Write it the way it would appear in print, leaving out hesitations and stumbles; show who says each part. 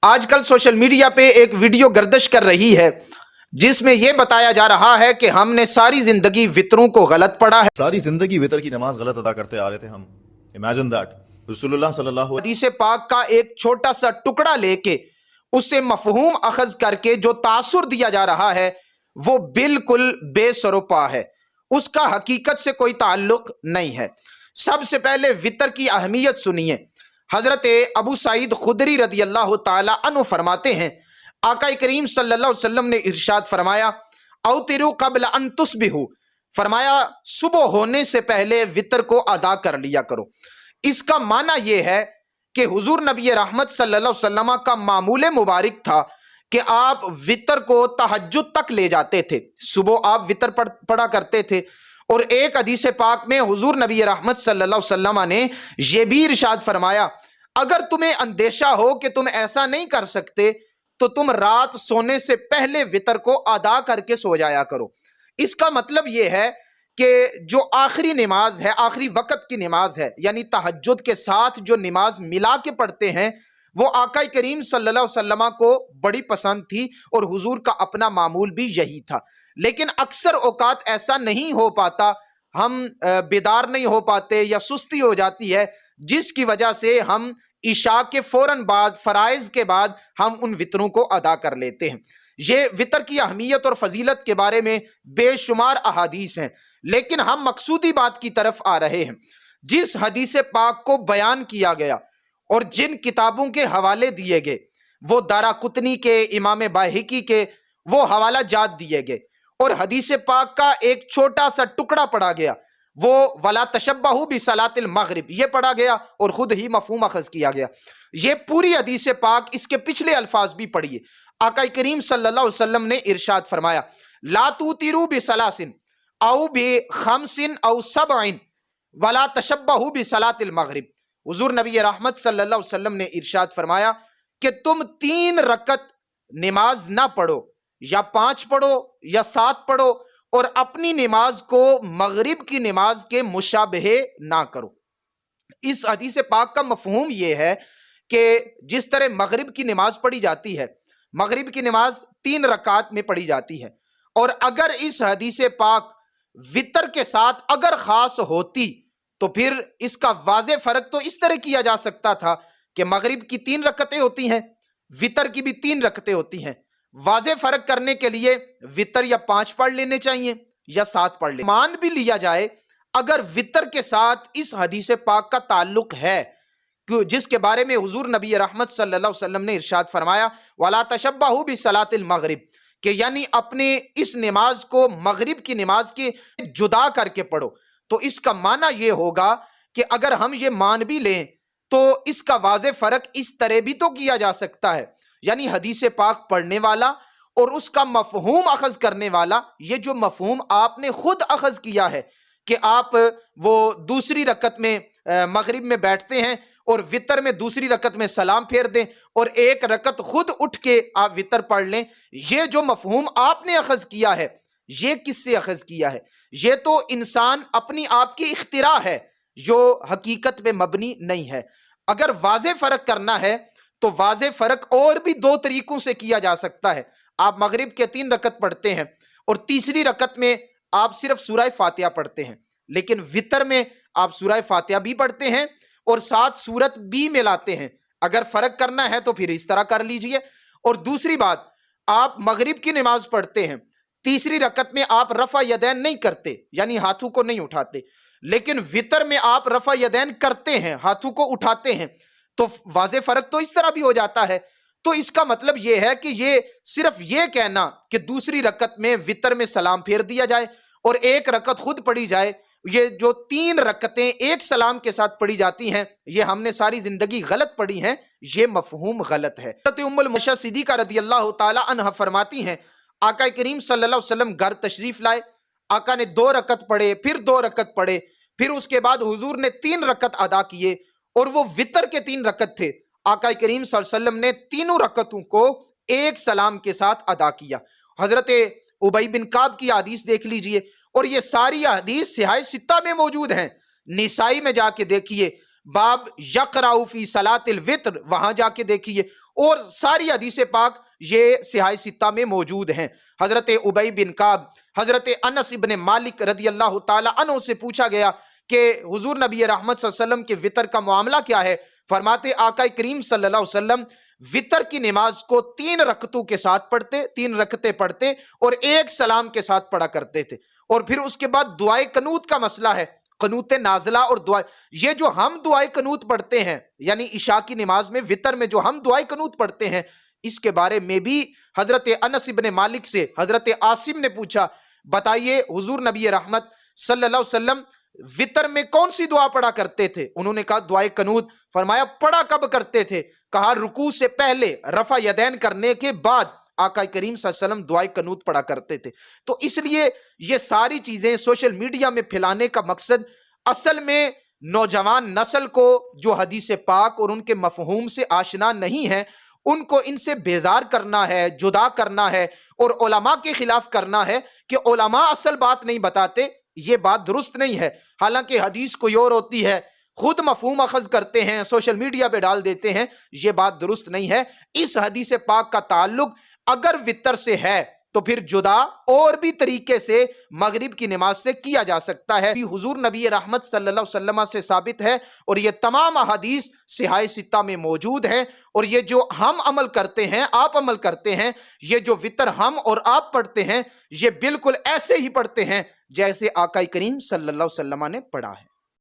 Speaker 1: آج کل social media پہ ایک ویڈیو گردش کر رہی ہے جس میں یہ بتایا جا رہا ہے کہ ہم نے ساری زندگی وطروں کو غلط پڑھا ہے.
Speaker 2: ساری زندگی وطر کی نماز غلط ادا کرتے آ رہے تھے ہم. امیجن دیٹ رسول اللہ صلی اللہ علیہ
Speaker 1: حدیث پاک کا ایک چھوٹا سا ٹکڑا لے کے اسے مفہوم اخذ کر کے جو تاثر دیا جا رہا ہے وہ بالکل بے سروپا ہے. اس کا حقیقت سے کوئی تعلق نہیں ہے. سب سے پہلے وطر کی اہمیت سنیے. حضرت ابو سعید خدری رضی اللہ تعالی عنہ فرماتے ہیں آقا کریم صلی اللہ علیہ وسلم نے ارشاد فرمایا اوتروا قبل ان تصبحوا، فرمایا صبح ہونے سے پہلے وطر کو ادا کر لیا کرو. اس کا معنی یہ ہے کہ حضور نبی رحمت صلی اللہ علیہ وسلم کا معمول مبارک تھا کہ آپ وطر کو تہجد تک لے جاتے تھے. صبح آپ وطر پڑھا کرتے تھے. اور ایک حدیث پاک میں حضور نبی رحمت صلی اللہ علیہ وسلم نے یہ بھی ارشاد فرمایا اگر تمہیں اندیشہ ہو کہ تم ایسا نہیں کر سکتے تو تم رات سونے سے پہلے وطر کو ادا کر کے سو جایا کرو. اس کا مطلب یہ ہے کہ جو آخری نماز ہے، آخری وقت کی نماز ہے، یعنی تہجد کے ساتھ جو نماز ملا کے پڑھتے ہیں وہ آقا کریم صلی اللہ علیہ وسلم کو بڑی پسند تھی اور حضور کا اپنا معمول بھی یہی تھا. لیکن اکثر اوقات ایسا نہیں ہو پاتا، ہم بیدار نہیں ہو پاتے یا سستی ہو جاتی ہے جس کی وجہ سے ہم عشاء کے فوراً بعد، فرائض کے بعد ہم ان وطروں کو ادا کر لیتے ہیں. یہ وطر کی اہمیت اور فضیلت کے بارے میں بے شمار احادیث ہیں، لیکن ہم مقصودی بات کی طرف آ رہے ہیں. جس حدیث پاک کو بیان کیا گیا اور جن کتابوں کے حوالے دیے گئے وہ دارقطنی کے، امام باہقی کے وہ حوالہ جات دیے گئے اور حدیث پاک کا ایک چھوٹا سا ٹکڑا پڑھا گیا، وہ ولا تشبہوا بصلاۃ المغرب یہ پڑھا گیا اور خود ہی مفہوم اخذ کیا گیا. یہ پوری حدیث پاک، اس کے پچھلے الفاظ بھی پڑھیے. آقا کریم صلی اللہ علیہ وسلم نے ارشاد فرمایا لا توتروا بثلاث او بخمس او سبع ولا تشبہوا بصلاۃ المغرب. حضور نبی رحمت صلی اللہ علیہ وسلم نے ارشاد فرمایا کہ تم 3 رکعت نماز نہ پڑھو، یا 5 پڑھو یا 7 پڑھو، اور اپنی نماز کو مغرب کی نماز کے مشابہ نہ کرو. اس حدیث پاک کا مفہوم یہ ہے کہ جس طرح مغرب کی نماز پڑھی جاتی ہے، مغرب کی نماز 3 رکعات میں پڑھی جاتی ہے، اور اگر اس حدیث پاک وطر کے ساتھ اگر خاص ہوتی تو پھر اس کا واضح فرق تو اس طرح کیا جا سکتا تھا کہ مغرب کی 3 رکعتیں ہوتی ہیں، وطر کی بھی 3 رکعتیں ہوتی ہیں. واضح فرق کرنے کے لیے وطر یا 5 پڑھ لینے چاہیے یا 7 پڑھ لینے. مان بھی لیا جائے اگر وطر کے ساتھ اس حدیث پاک کا تعلق ہے جس کے بارے میں حضور نبی رحمت صلی اللہ علیہ وسلم نے ارشاد فرمایا وَلَا تَشَبَّهُوا بِصَلَاةِ الْمَغْرِبِ، کہ یعنی اپنے اس نماز کو مغرب کی نماز کے جدا کر کے پڑھو، تو اس کا معنی یہ ہوگا کہ اگر ہم یہ مان بھی لیں تو اس کا واضح فرق اس طرح بھی تو کیا جا سکتا ہے، یعنی حدیث پاک پڑھنے والا اور اس کا مفہوم اخذ کرنے والا، یہ جو مفہوم آپ نے خود اخذ کیا ہے کہ آپ وہ دوسری رکعت میں مغرب میں بیٹھتے ہیں اور وطر میں دوسری رکعت میں سلام پھیر دیں اور ایک رکعت خود اٹھ کے آپ وطر پڑھ لیں، یہ جو مفہوم آپ نے اخذ کیا ہے یہ کس سے اخذ کیا ہے؟ یہ تو انسان اپنی آپ کی اختراع ہے جو حقیقت پہ مبنی نہیں ہے. اگر واضح فرق کرنا ہے تو واضح فرق اور بھی 2 طریقوں سے کیا جا سکتا ہے. آپ مغرب کے 3 رکعت پڑھتے ہیں اور تیسری رکعت میں آپ صرف سورہ فاتحہ پڑھتے ہیں، لیکن وطر میں آپ سورہ فاتحہ بھی پڑھتے ہیں اور ساتھ سورت بھی ملاتے ہیں. اگر فرق کرنا ہے تو پھر اس طرح کر لیجئے. اور دوسری بات، آپ مغرب کی نماز پڑھتے ہیں، تیسری رکعت میں آپ رفع یدین نہیں کرتے، یعنی ہاتھوں کو نہیں اٹھاتے، لیکن وطر میں آپ رفع یدین کرتے ہیں، ہاتھوں کو اٹھاتے ہیں، تو واضح فرق تو اس طرح بھی ہو جاتا ہے. تو اس کا مطلب یہ ہے کہ یہ صرف یہ کہنا کہ دوسری رکعت میں وطر میں سلام پھیر دیا جائے اور ایک رکعت خود پڑھی جائے، یہ جو 3 رکعتیں ایک سلام کے ساتھ پڑھی جاتی ہیں یہ ہم نے ساری زندگی غلط پڑھی ہیں، یہ مفہوم غلط ہے. حضرت ام المؤمنین صدیقہ رضی اللہ تعالی عنہ فرماتی ہیں آقا کریم صلی اللہ علیہ وسلم گھر تشریف لائے، آقا نے 2 رکعت پڑھے، پھر 2 رکعت پڑھے، پھر اس کے بعد حضور نے 3 رکعت ادا کیے اور وہ وطر کے 3 رکعت تھے. آقا کریم صلی اللہ علیہ وسلم نے تینوں رکعتوں کو ایک سلام کے ساتھ ادا کیا. حضرت ابی بن کعب کی حدیث دیکھ لیجئے، اور یہ ساری حدیث صحاح 6 میں موجود ہیں. نسائی میں جا کے دیکھیے باب یقرأ فی صلاۃ الوتر، وہاں جا کے دیکھیے، اور ساری حدیث پاک یہ صحیح ستہ میں موجود ہیں۔ حضرت ابی بن کعب، حضرت انس ابن مالک رضی اللہ تعالی عنہ سے پوچھا گیا کہ حضور نبی رحمت صلی اللہ علیہ وسلم کے وطر کا معاملہ کیا ہے؟ فرماتے آقا کریم صلی اللہ علیہ وسلم وطر کی نماز کو 3 رکعتوں کے ساتھ پڑھتے، 3 رکعتیں پڑھتے اور 1 سلام کے ساتھ پڑھا کرتے تھے۔ اور پھر اس کے بعد دعائے قنوت کا مسئلہ ہے، قنوت نازلہ اور دعا، یہ جو ہم دعائے قنوت پڑھتے ہیں، یعنی عشاء کی نماز میں وطر میں جو ہم دعائے قنوت پڑھتے ہیں، اس کے بارے میں بھی حضرت انس ابن مالک سے حضرت عاصم نے پوچھا، بتائیے حضور نبی رحمت صلی اللہ علیہ وسلم وطر میں کون سی دعا پڑھا کرتے تھے؟ انہوں نے کہا دعائے قنوت۔ فرمایا پڑھا کب کرتے تھے؟ کہا رکوع سے پہلے، رفع یدین کرنے کے بعد آقا کریم صلی اللہ علیہ وسلم دعائے قنوت پڑھا کرتے تھے۔ تو اس لیے یہ ساری چیزیں سوشل میڈیا میں پھیلانے کا مقصد اصل میں نوجوان نسل کو جو حدیث پاک اور ان کے مفہوم سے آشنا نہیں ہے، ان کو ان سے بیزار کرنا ہے، جدا کرنا ہے اور علماء کے خلاف کرنا ہے کہ علماء اصل بات نہیں بتاتے۔ یہ بات درست نہیں ہے، حالانکہ حدیث کوئی اور ہوتی ہے، خود مفہوم اخذ کرتے ہیں، سوشل میڈیا پہ ڈال دیتے ہیں، یہ بات درست نہیں ہے۔ اس حدیث پاک کا تعلق اگر وطر سے ہے تو پھر جدا اور بھی طریقے سے مغرب کی نماز سے کیا جا سکتا ہے۔ حضور نبی رحمت صلی اللہ علیہ وسلم سے ثابت ہے اور یہ تمام احادیث صحیح ستہ میں موجود ہیں۔ اور یہ جو ہم عمل کرتے ہیں، آپ عمل کرتے ہیں، یہ جو وطر ہم اور آپ پڑھتے ہیں، یہ بالکل ایسے ہی پڑھتے ہیں جیسے آقا کریم صلی اللہ علیہ وسلم نے پڑھا ہے۔